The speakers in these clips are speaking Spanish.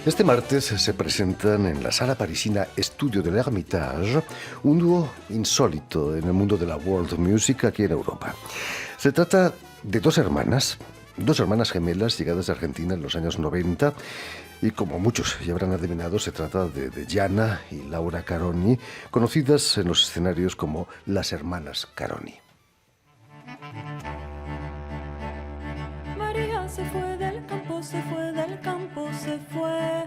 Este martes se presentan en la sala parisina Estudio de l'Ermitage un dúo insólito en el mundo de la world music aquí en Europa. Se trata de dos hermanas gemelas llegadas de Argentina en los años 90 y, como muchos ya habrán adivinado, se trata de Gianna y Laura Caroni, conocidas en los escenarios como las hermanas Caroni. María se fue del campo, se fue del campo, se fue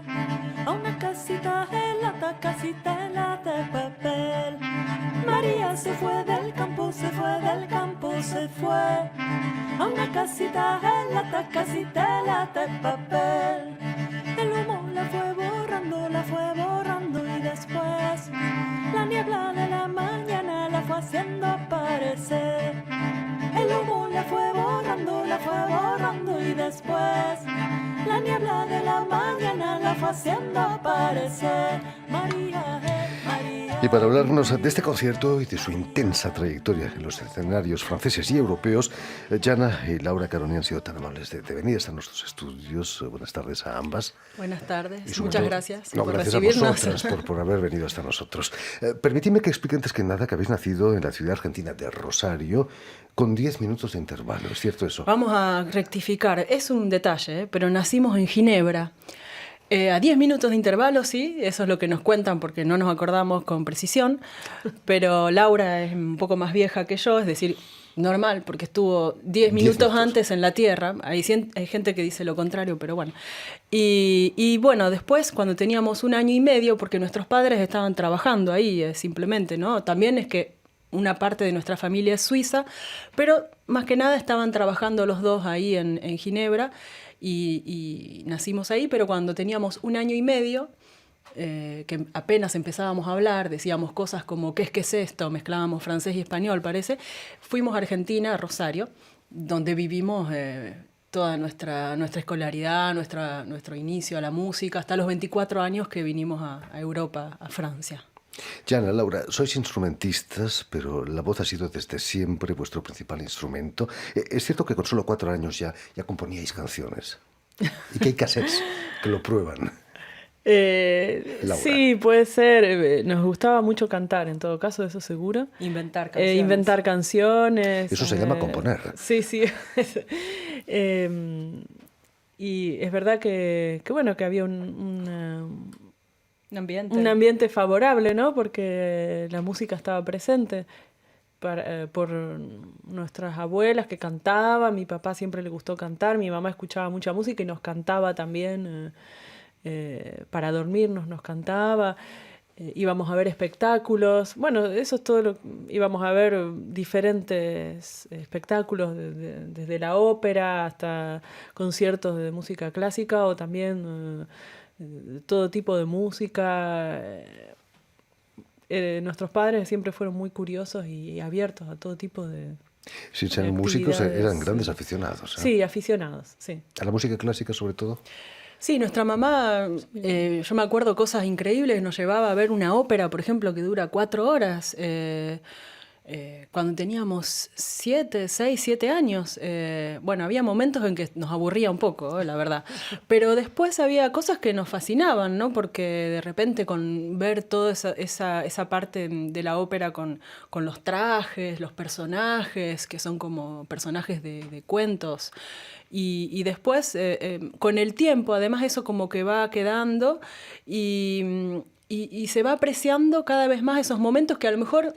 a una casita helada de papel. María se fue del campo, se fue del campo, se fue a una casita helada de papel. El humo la fue borrando y después la niebla de la mañana la fue haciendo aparecer. El humo la fue borrando y después la niebla de la mañana la fue haciendo aparecer. María, María. Y para hablarnos de este concierto y de su intensa trayectoria en los escenarios franceses y europeos, Gianna y Laura Caroni han sido tan amables de venir hasta nuestros estudios. Buenas tardes a ambas. Buenas tardes, muchas gracias por gracias recibirnos. A vosotras por haber venido hasta nosotros. Permitidme que explique antes que nada que habéis nacido en la ciudad argentina de Rosario con 10 minutos de intervalo, ¿es cierto eso? Vamos a rectificar, es un detalle, pero nacimos en Ginebra. A 10 minutos de intervalo, sí, eso es lo que nos cuentan porque no nos acordamos con precisión, pero Laura es un poco más vieja que yo, es decir, normal, porque estuvo 10 minutos antes en la Tierra. Hay gente que dice lo contrario, pero bueno. Y bueno, después, cuando teníamos 1 año y medio, porque nuestros padres estaban trabajando ahí, simplemente, ¿no? También es que una parte de nuestra familia es suiza, pero más que nada estaban trabajando los dos ahí en Ginebra, y nacimos ahí, pero cuando teníamos 1 año y medio, que apenas empezábamos a hablar, decíamos cosas como ¿qué es esto? Mezclábamos francés y español, parece. Fuimos a Argentina, a Rosario, donde vivimos toda nuestra escolaridad, nuestro inicio a la música, hasta los 24 años que vinimos a Europa, a Francia. Gianna, Laura, sois instrumentistas, pero la voz ha sido desde siempre vuestro principal instrumento. Es cierto que con solo 4 años ya componíais canciones y que hay cassettes que lo prueban. Sí, puede ser. Nos gustaba mucho cantar, en todo caso, eso seguro. Inventar canciones. Eso se llama componer. Sí. Y es verdad que había un ambiente favorable, ¿no? Porque la música estaba presente por nuestras abuelas que cantaban. Mi papá siempre le gustó cantar, mi mamá escuchaba mucha música y nos cantaba también. Para dormirnos nos cantaba, íbamos a ver espectáculos, bueno, eso es todo íbamos a ver diferentes espectáculos desde la ópera hasta conciertos de música clásica o también todo tipo de música. Nuestros padres siempre fueron muy curiosos y abiertos a todo tipo de sin ser músicos, eran grandes aficionados. Sí, aficionados, sí. ¿A la música clásica sobre todo? Sí, nuestra mamá, yo me acuerdo cosas increíbles, nos llevaba a ver una ópera, por ejemplo, que dura 4 horas, cuando teníamos 6, 7 años. Bueno, había momentos en que nos aburría un poco, la verdad, pero después había cosas que nos fascinaban, ¿no? Porque de repente con ver toda esa parte de la ópera con los trajes, los personajes, que son como personajes de cuentos, y después, con el tiempo, además eso como que va quedando y se va apreciando cada vez más esos momentos que a lo mejor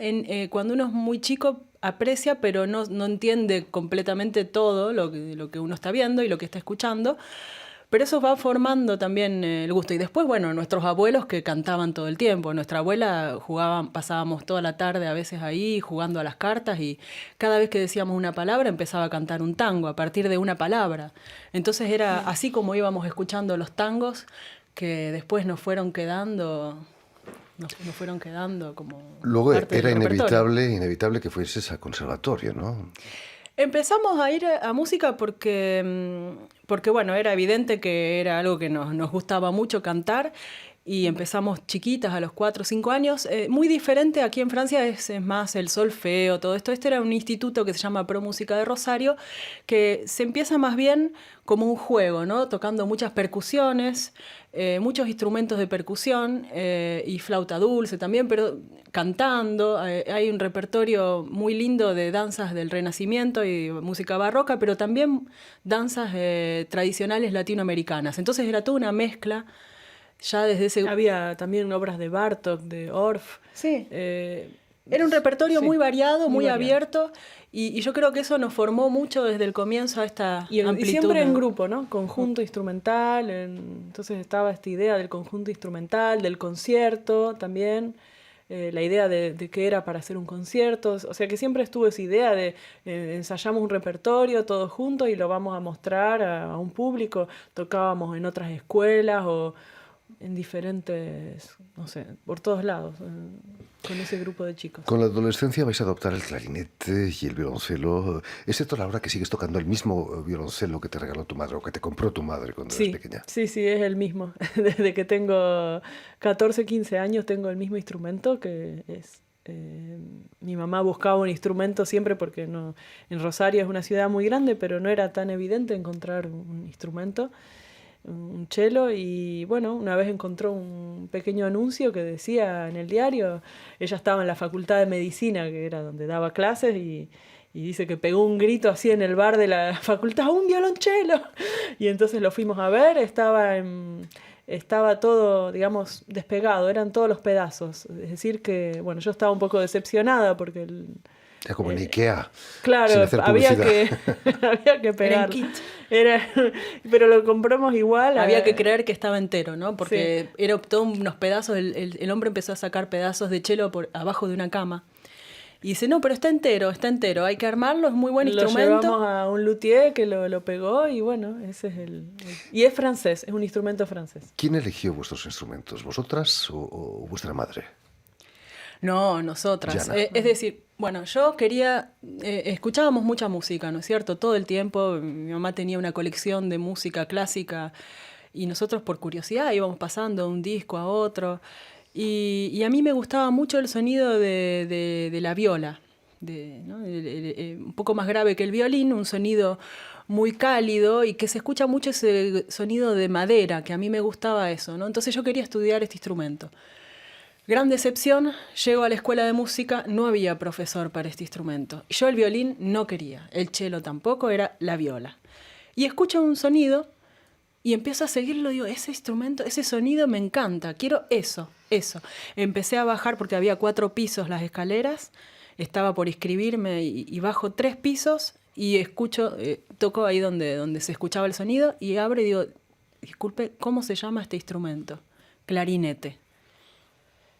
cuando uno es muy chico aprecia, pero no entiende completamente todo lo que uno está viendo y lo que está escuchando. Pero eso va formando también el gusto. Y después, bueno, nuestros abuelos que cantaban todo el tiempo. Nuestra abuela pasábamos toda la tarde a veces ahí jugando a las cartas y cada vez que decíamos una palabra empezaba a cantar un tango a partir de una palabra. Entonces era así como íbamos escuchando los tangos que después nos fueron quedando como luego parte era del repertorio. inevitable que fueses a conservatorio, ¿no? Empezamos a ir a música porque bueno, era evidente que era algo que nos gustaba mucho cantar y empezamos chiquitas a los 4 o 5 años. Muy diferente, aquí en Francia es más el solfeo, todo esto. Este era un instituto que se llama Pro Música de Rosario, que se empieza más bien como un juego, ¿no? Tocando muchas percusiones, muchos instrumentos de percusión y flauta dulce también, pero cantando. Hay un repertorio muy lindo de danzas del Renacimiento y música barroca, pero también danzas tradicionales latinoamericanas. Entonces era toda una mezcla. Ya desde ese... Había también obras de Bartók, de Orff. Sí. Era un repertorio muy variado, muy abierto, y yo creo que eso nos formó mucho desde el comienzo a esta amplitud. Y siempre en grupo, ¿no? Conjunto instrumental, entonces estaba esta idea del conjunto instrumental, del concierto también, la idea de qué era para hacer un concierto, o sea que siempre estuvo esa idea de ensayamos un repertorio todos juntos y lo vamos a mostrar a un público, tocábamos en otras escuelas o en diferentes, no sé, por todos lados, con ese grupo de chicos. Con la adolescencia vais a adoptar el clarinete y el violoncelo, excepto la hora que sigues tocando el mismo violoncelo que te regaló tu madre o que te compró tu madre cuando eras pequeña. Sí, es el mismo. Desde que tengo 14, 15 años tengo el mismo instrumento que es... mi mamá buscaba un instrumento siempre porque en Rosario es una ciudad muy grande, pero no era tan evidente encontrar un instrumento, un cello, y bueno, una vez encontró un pequeño anuncio que decía en el diario, ella estaba en la facultad de medicina, que era donde daba clases, y dice que pegó un grito así en el bar de la facultad, ¡un violonchelo! Y entonces lo fuimos a ver, estaba todo, digamos, despegado, eran todos los pedazos, es decir que, bueno, yo estaba un poco decepcionada porque era como en Ikea. Claro, había que pegarlo. Pero lo compramos igual. Había que creer que estaba entero, ¿no? Porque era todos unos pedazos. El hombre empezó a sacar pedazos de cello por abajo de una cama. Y dice, no, pero está entero. Hay que armarlo, es muy buen instrumento. Lo llevamos a un luthier que lo pegó y bueno, ese es y es francés, es un instrumento francés. ¿Quién eligió vuestros instrumentos? ¿Vosotras o vuestra madre? No, nosotras. Es decir, bueno, yo quería... escuchábamos mucha música, ¿no es cierto? Todo el tiempo. Mi mamá tenía una colección de música clásica y nosotros por curiosidad íbamos pasando de un disco a otro. Y a mí me gustaba mucho el sonido de la viola, ¿no? Un poco más grave que el violín, un sonido muy cálido y que se escucha mucho ese sonido de madera, que a mí me gustaba eso, ¿no? Entonces yo quería estudiar este instrumento. Gran decepción, llego a la escuela de música, no había profesor para este instrumento. Yo el violín no quería, el cello tampoco, era la viola. Y escucho un sonido y empiezo a seguirlo, digo, ese instrumento, ese sonido me encanta, quiero eso. Empecé a bajar porque había 4 pisos las escaleras, estaba por inscribirme y bajo 3 pisos y escucho, toco ahí donde se escuchaba el sonido y abro y digo, disculpe, ¿cómo se llama este instrumento? Clarinete.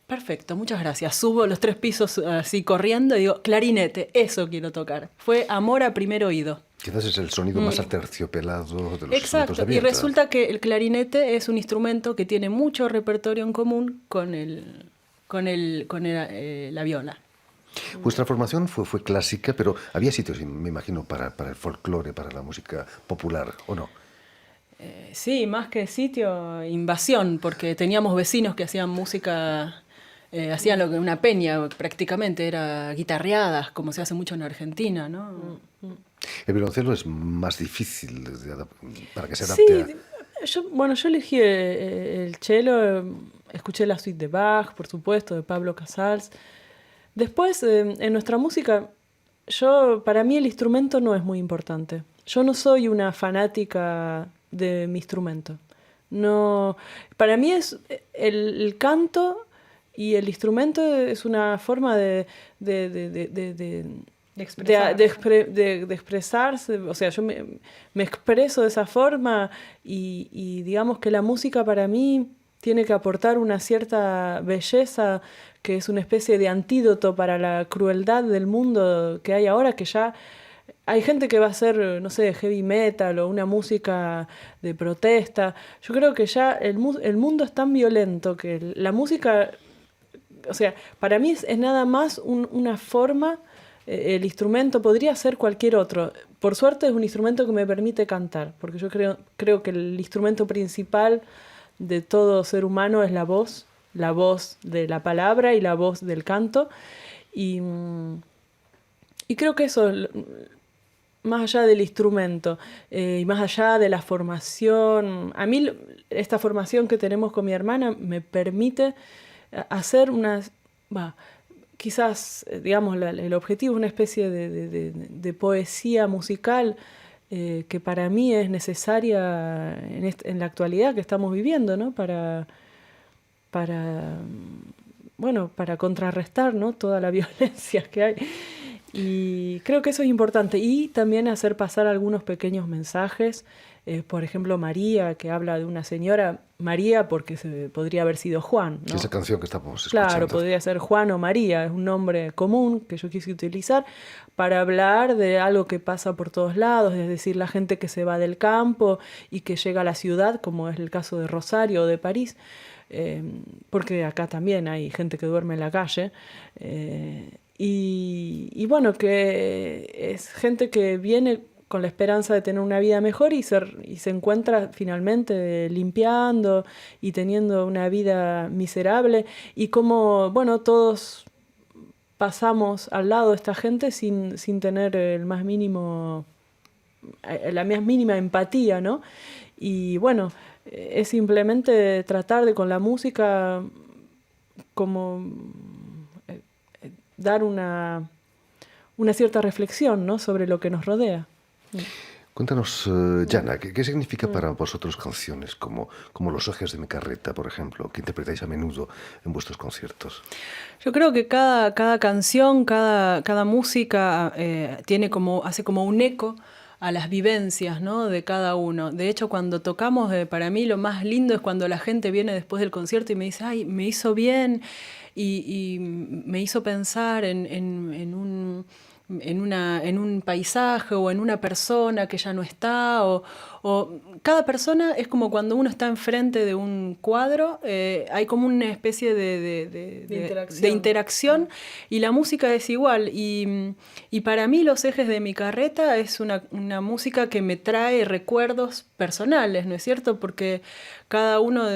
Perfecto, muchas gracias. Subo los 3 pisos así corriendo y digo, clarinete, eso quiero tocar. Fue amor a primer oído. Quizás es el sonido más aterciopelado de los instrumentos de viento. Y resulta que el clarinete es un instrumento que tiene mucho repertorio en común con la viola. Vuestra formación fue clásica, pero había sitios, me imagino, para el folclore, para la música popular, ¿o no? Sí, más que sitio, invasión, porque teníamos vecinos que hacían música... hacían lo que una peña prácticamente, era guitarreadas, como se hace mucho en Argentina, ¿no? El violoncelo es más difícil para que se adapte. Sí, yo elegí el cello, escuché la suite de Bach, por supuesto, de Pablo Casals. Después, en nuestra música, para mí el instrumento no es muy importante. Yo no soy una fanática de mi instrumento. No, para mí es el canto y el instrumento es una forma de expresarse. O sea, yo me expreso de esa forma y digamos que la música para mí tiene que aportar una cierta belleza que es una especie de antídoto para la crueldad del mundo que hay ahora, que ya hay gente que va a hacer, no sé, heavy metal o una música de protesta. Yo creo que ya el mundo es tan violento que la música, o sea, para mí es nada más una forma, el instrumento podría ser cualquier otro. Por suerte es un instrumento que me permite cantar, porque yo creo que el instrumento principal de todo ser humano es la voz de la palabra y la voz del canto. Y creo que eso, más allá del instrumento y más allá de la formación, a mí esta formación que tenemos con mi hermana me permite hacer quizás, digamos, el objetivo es una especie de poesía musical que para mí es necesaria en la actualidad que estamos viviendo, ¿no? Para contrarrestar, ¿no? Toda la violencia que hay. Y creo que eso es importante. Y también hacer pasar algunos pequeños mensajes. Por ejemplo, María, que habla de una señora, María porque podría haber sido Juan, ¿no? Esa canción que estamos escuchando. Claro, podría ser Juan o María, es un nombre común que yo quise utilizar para hablar de algo que pasa por todos lados, es decir, la gente que se va del campo y que llega a la ciudad, como es el caso de Rosario o de París, porque acá también hay gente que duerme en la calle, y bueno, que es gente que viene con la esperanza de tener una vida mejor y se encuentra finalmente limpiando y teniendo una vida miserable, y como, bueno, todos pasamos al lado de esta gente sin tener la más mínima empatía, ¿no? Y bueno, es simplemente tratar de con la música como dar una cierta reflexión, ¿no? Sobre lo que nos rodea. Cuéntanos, Jana, ¿qué significa para vosotros canciones como Los ejes de mi carreta, por ejemplo, que interpretáis a menudo en vuestros conciertos? Yo creo que cada canción, cada música hace como un eco a las vivencias, ¿no? De cada uno. De hecho, cuando tocamos, para mí lo más lindo es cuando la gente viene después del concierto y me dice, ay, me hizo bien y me hizo pensar en un paisaje o en una persona que ya no está, o cada persona es como cuando uno está enfrente de un cuadro, hay como una especie de interacción y la música es igual, y para mí Los ejes de mi carreta es una música que me trae recuerdos personales, ¿no es cierto? Porque cada uno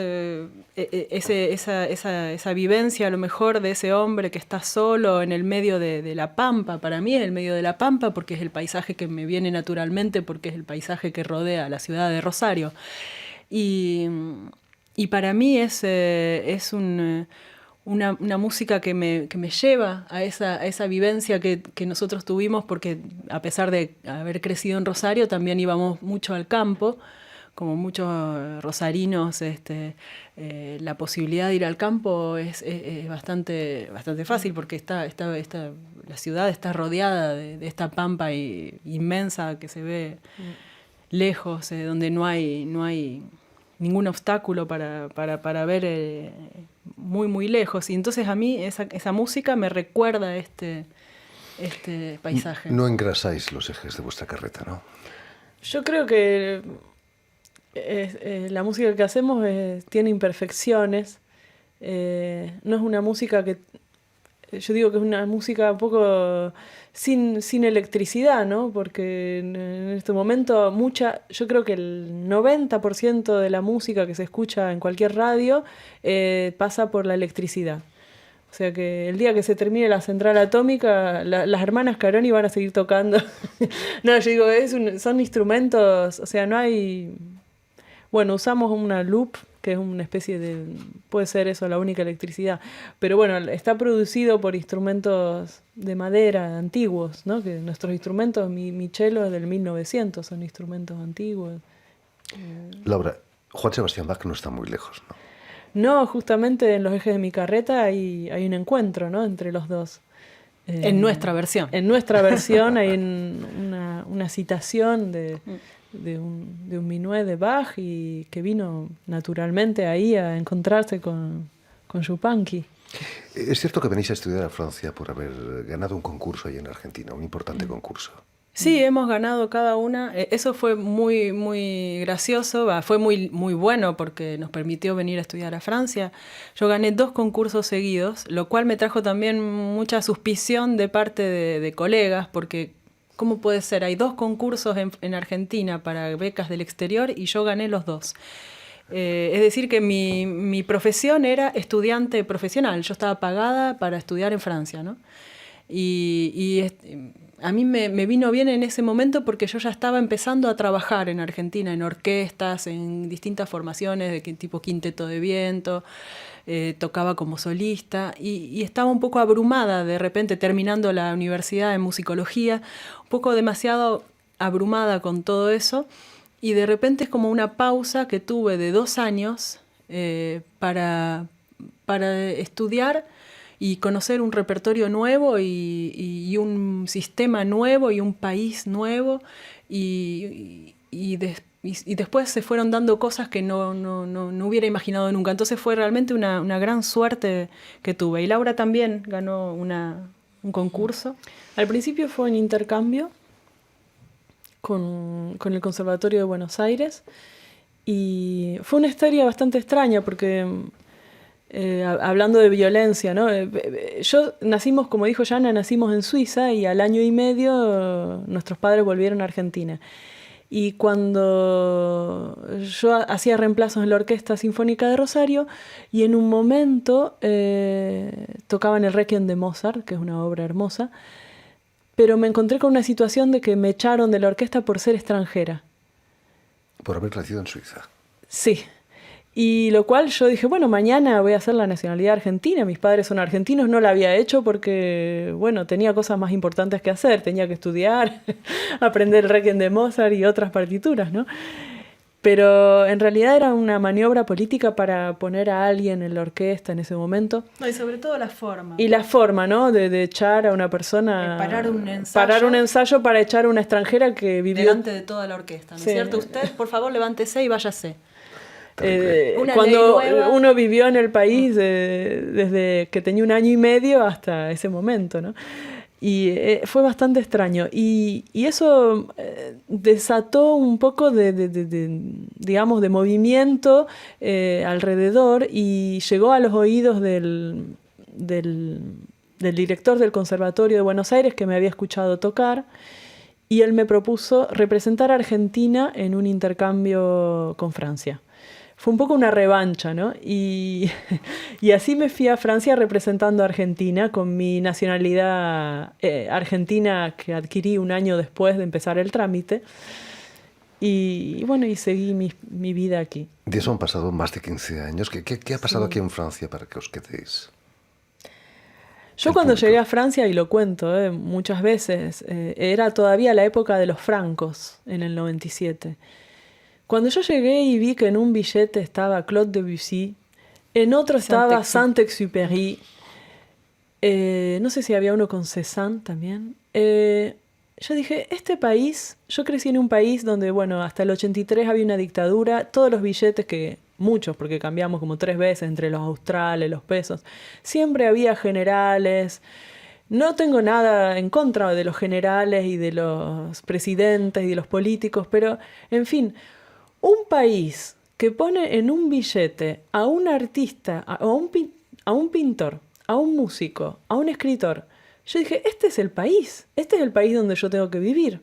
esa vivencia a lo mejor de ese hombre que está solo en el medio de la pampa, para mí es el medio de la pampa porque es el paisaje que me viene naturalmente, porque es el paisaje que rodea la ciudad de Rosario. Y para mí es una música que me lleva a esa vivencia que nosotros tuvimos, porque a pesar de haber crecido en Rosario, también íbamos mucho al campo, como muchos rosarinos, la posibilidad de ir al campo es bastante fácil porque la ciudad está rodeada de esta pampa inmensa que se ve lejos, donde no hay ningún obstáculo para ver muy, muy lejos. Y entonces a mí esa música me recuerda este paisaje. No engrasáis los ejes de vuestra carreta, ¿no? Yo creo que la música que hacemos tiene imperfecciones. No es una música que... Yo digo que es una música un poco sin electricidad, ¿no? Porque en este momento yo creo que el 90% de la música que se escucha en cualquier radio pasa por la electricidad. O sea que el día que se termine la central atómica, las hermanas Caroni van a seguir tocando. No, yo digo, son instrumentos, o sea, no hay... Bueno, usamos una loop, que es una especie de... Puede ser eso, la única electricidad. Pero bueno, está producido por instrumentos de madera antiguos, ¿no? Que nuestros instrumentos, mi cello es del 1900, son instrumentos antiguos. Laura, Juan Sebastián Bach no está muy lejos, ¿no? No, justamente en Los ejes de mi carreta hay un encuentro, ¿no? Entre los dos. En nuestra versión. En nuestra versión hay una citación de un minuet de Bach y que vino naturalmente ahí a encontrarse con Yupanqui. Es cierto que venís a estudiar a Francia por haber ganado un concurso ahí en Argentina, un importante concurso. Sí, hemos ganado cada una. Eso fue muy, muy gracioso, fue muy, muy bueno porque nos permitió venir a estudiar a Francia. Yo gané 2 concursos seguidos, lo cual me trajo también mucha suspición de parte de colegas, porque ¿cómo puede ser? Hay 2 concursos en Argentina para becas del exterior y yo gané los 2. Es decir, que mi profesión era estudiante profesional. Yo estaba pagada para estudiar en Francia, ¿no? A mí me vino bien en ese momento porque yo ya estaba empezando a trabajar en Argentina, en orquestas, en distintas formaciones de tipo quinteto de viento, tocaba como solista y estaba un poco abrumada de repente terminando la universidad en musicología, un poco demasiado abrumada con todo eso. Y de repente es como una pausa que tuve de 2 años para estudiar y conocer un repertorio nuevo y un sistema nuevo y un país nuevo. Y después se fueron dando cosas que no hubiera imaginado nunca. Entonces fue realmente una gran suerte que tuve. Y Laura también ganó un concurso. Al principio fue en intercambio con el Conservatorio de Buenos Aires y fue una historia bastante extraña porque hablando de violencia, ¿no? Nacimos, como dijo Jana, nacimos en Suiza y al año y medio nuestros padres volvieron a Argentina. Y cuando yo hacía reemplazos en la Orquesta Sinfónica de Rosario y en un momento tocaban el Requiem de Mozart, que es una obra hermosa, pero me encontré con una situación de que me echaron de la orquesta por ser extranjera. Por haber nacido en Suiza. Sí. Y lo cual yo dije, bueno, mañana voy a hacer la nacionalidad argentina. Mis padres son argentinos, no la había hecho porque, bueno, tenía cosas más importantes que hacer. Tenía que estudiar, aprender el Requiem de Mozart y otras partituras, ¿no? Pero en realidad era una maniobra política para poner a alguien en la orquesta en ese momento. No, y sobre todo la forma. Y la forma, ¿no? De echar a una persona... Parar un ensayo para echar a una extranjera que vivió... Delante de toda la orquesta, ¿no es cierto? Usted, por favor, levántese y váyase. Cuando uno vivió en el país desde que tenía 1 año y medio hasta ese momento, ¿no? Y fue bastante extraño. Y eso desató un poco digamos, de movimiento alrededor y llegó a los oídos del director del Conservatorio de Buenos Aires, que me había escuchado tocar, y él me propuso representar a Argentina en un intercambio con Francia. Fue un poco una revancha, ¿no? Y así me fui a Francia representando a Argentina con mi nacionalidad argentina que adquirí 1 año después de empezar el trámite. Y bueno, y seguí mi vida aquí. De eso han pasado más de 15 años. ¿Qué ha pasado aquí en Francia para que os quedéis? Yo cuando llegué a Francia, y lo cuento muchas veces, era todavía la época de los francos, en el 97. Cuando yo llegué y vi que en un billete estaba Claude Debussy, en otro estaba Saint-Exupéry, no sé si había uno con Cézanne también. Yo dije, este país, yo crecí en un país donde, bueno, hasta el 83 había una dictadura, todos los billetes muchos, porque cambiamos como 3 veces entre los australes, los pesos, siempre había generales. No tengo nada en contra de los generales y de los presidentes y de los políticos, pero, en fin, un país que pone en un billete a un artista, a un pintor, a un músico, a un escritor, yo dije, este es el país donde yo tengo que vivir.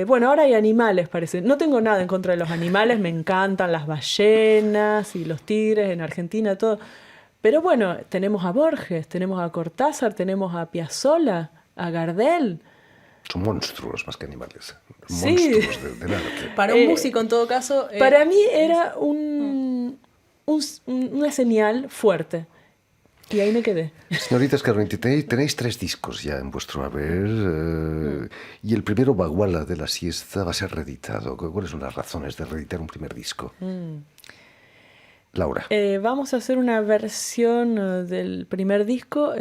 Bueno, ahora hay animales, parece. No tengo nada en contra de los animales, me encantan las ballenas y los tigres en Argentina, todo. Pero bueno, tenemos a Borges, tenemos a Cortázar, tenemos a Piazzolla, a Gardel. Son monstruos más que animales. Sí. Monstruos del arte. Para un músico, en todo caso... para mí era una señal fuerte. Y ahí me quedé. Señorita Scarlatti, tenéis 3 discos ya en vuestro haber. Y el primero, Baguala de la Siesta, va a ser reeditado. ¿Cuáles son las razones de reeditar un primer disco? Laura. Vamos a hacer una versión del primer disco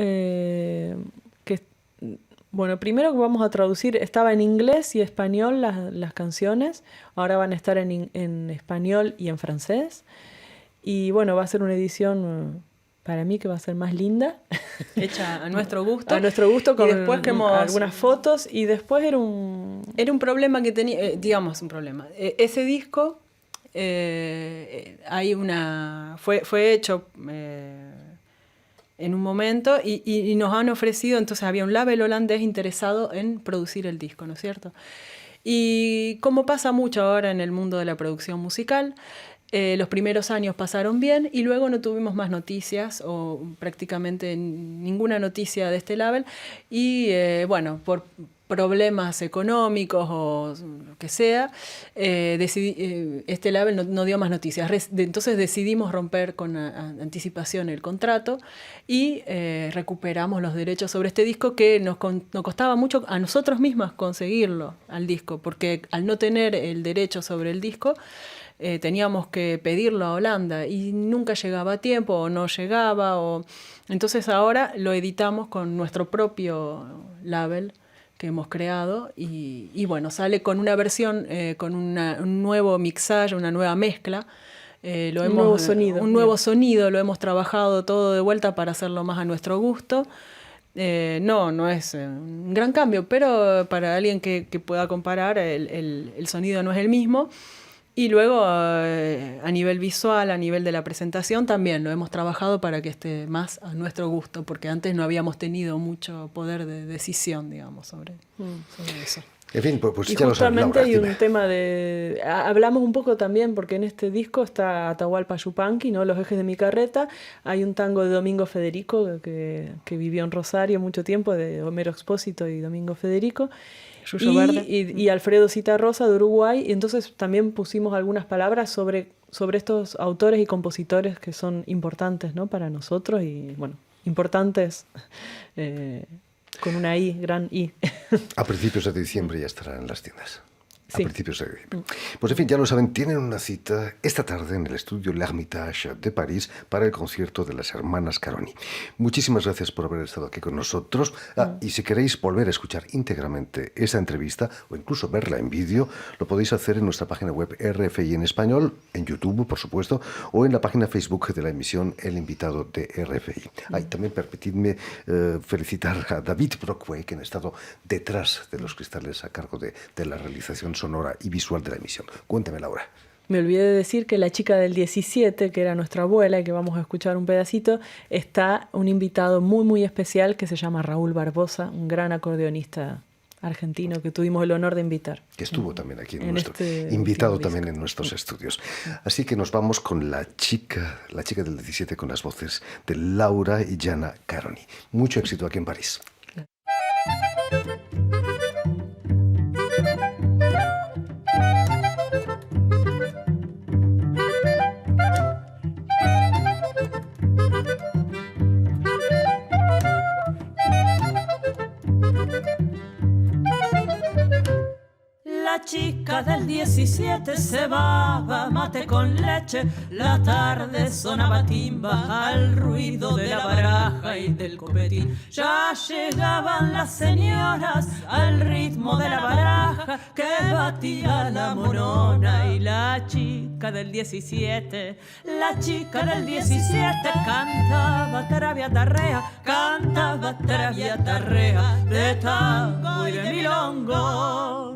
bueno, primero vamos a traducir, estaba en inglés y español las canciones, ahora van a estar en español y en francés. Y bueno, va a ser una edición para mí que va a ser más linda. Hecha a nuestro gusto. A nuestro gusto, con después algunas fotos. Y después era un problema que tenía, digamos un problema. Ese disco fue hecho en un momento y nos han ofrecido, entonces había un label holandés interesado en producir el disco, ¿no es cierto? Y como pasa mucho ahora en el mundo de la producción musical, los primeros años pasaron bien y luego no tuvimos más noticias o prácticamente ninguna noticia de este label y bueno, por problemas económicos o lo que sea, este label no dio más noticias. Entonces decidimos romper con anticipación el contrato y recuperamos los derechos sobre este disco que nos costaba mucho a nosotros mismas conseguirlo al disco, porque al no tener el derecho sobre el disco, teníamos que pedirlo a Holanda y nunca llegaba a tiempo o no llegaba. Entonces ahora lo editamos con nuestro propio label que hemos creado y bueno, sale con una versión, con un nuevo mixaje, una nueva mezcla. Un nuevo sonido. Un nuevo sonido, lo hemos trabajado todo de vuelta para hacerlo más a nuestro gusto. No es un gran cambio, pero para alguien que pueda comparar, el sonido no es el mismo. Y luego a nivel visual, a nivel de la presentación, también lo hemos trabajado para que esté más a nuestro gusto, porque antes no habíamos tenido mucho poder de decisión, digamos, sobre eso. En fin, pues y ya justamente lo sabes, Laura, hay un tema de... Hablamos un poco también, porque en este disco está Atahualpa Yupanqui, ¿no? Los ejes de mi carreta. Hay un tango de Domingo Federico, que vivió en Rosario mucho tiempo, de Homero Expósito y Domingo Federico. Y Alfredo Citarrosa de Uruguay, y entonces también pusimos algunas palabras sobre estos autores y compositores que son importantes, ¿no? Para nosotros y bueno, importantes con una I, gran I. A principios de diciembre ya estará en las tiendas. Sí. A principios de diciembre. Pues en fin, ya lo saben, tienen una cita esta tarde en el estudio L'Hermitage de París para el concierto de las hermanas Caroni. Muchísimas gracias por haber estado aquí con nosotros. Y si queréis volver a escuchar íntegramente esa entrevista o incluso verla en vídeo, lo podéis hacer en nuestra página web RFI en español, en YouTube, por supuesto, o en la página Facebook de la emisión El Invitado de RFI. También permitidme felicitar a David Brockway, que ha estado detrás de los cristales a cargo de la realización sonora y visual de la emisión. Cuéntame, Laura. Me olvidé de decir que la chica del 17, que era nuestra abuela y que vamos a escuchar un pedacito, está un invitado muy, muy especial que se llama Raúl Barbosa, un gran acordeonista argentino que tuvimos el honor de invitar. Que estuvo también aquí invitado también en nuestros estudios. Así que nos vamos con la chica del 17 con las voces de Laura y Gianna Caroni. Mucho éxito aquí en París. La chica del 17 cebaba mate con leche, la tarde sonaba timba al ruido de la baraja y del copetín. Ya llegaban las señoras al ritmo de la baraja que batía la monona. Y la chica del 17, la chica del 17 cantaba traviata rea de tango y de milongón.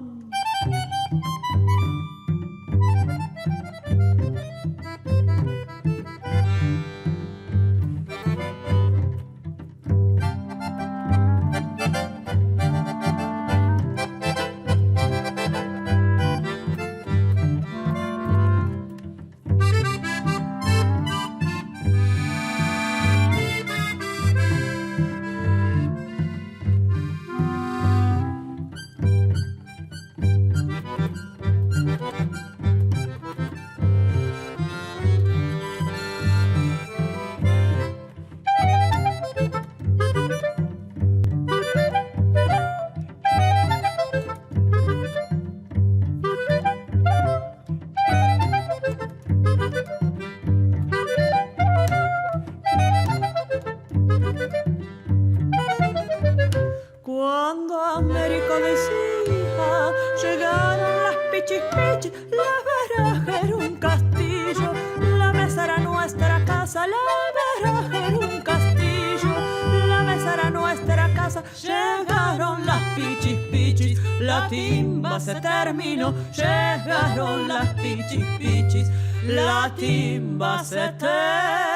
Cuando Américo decía, llegaron las pichis pichis, la baraja era un castillo, la mesa era nuestra casa, la baraja era un castillo, la mesa era nuestra casa, llegaron las pichis pichis, la timba se terminó, llegaron las pichis pichis, la timba se terminó.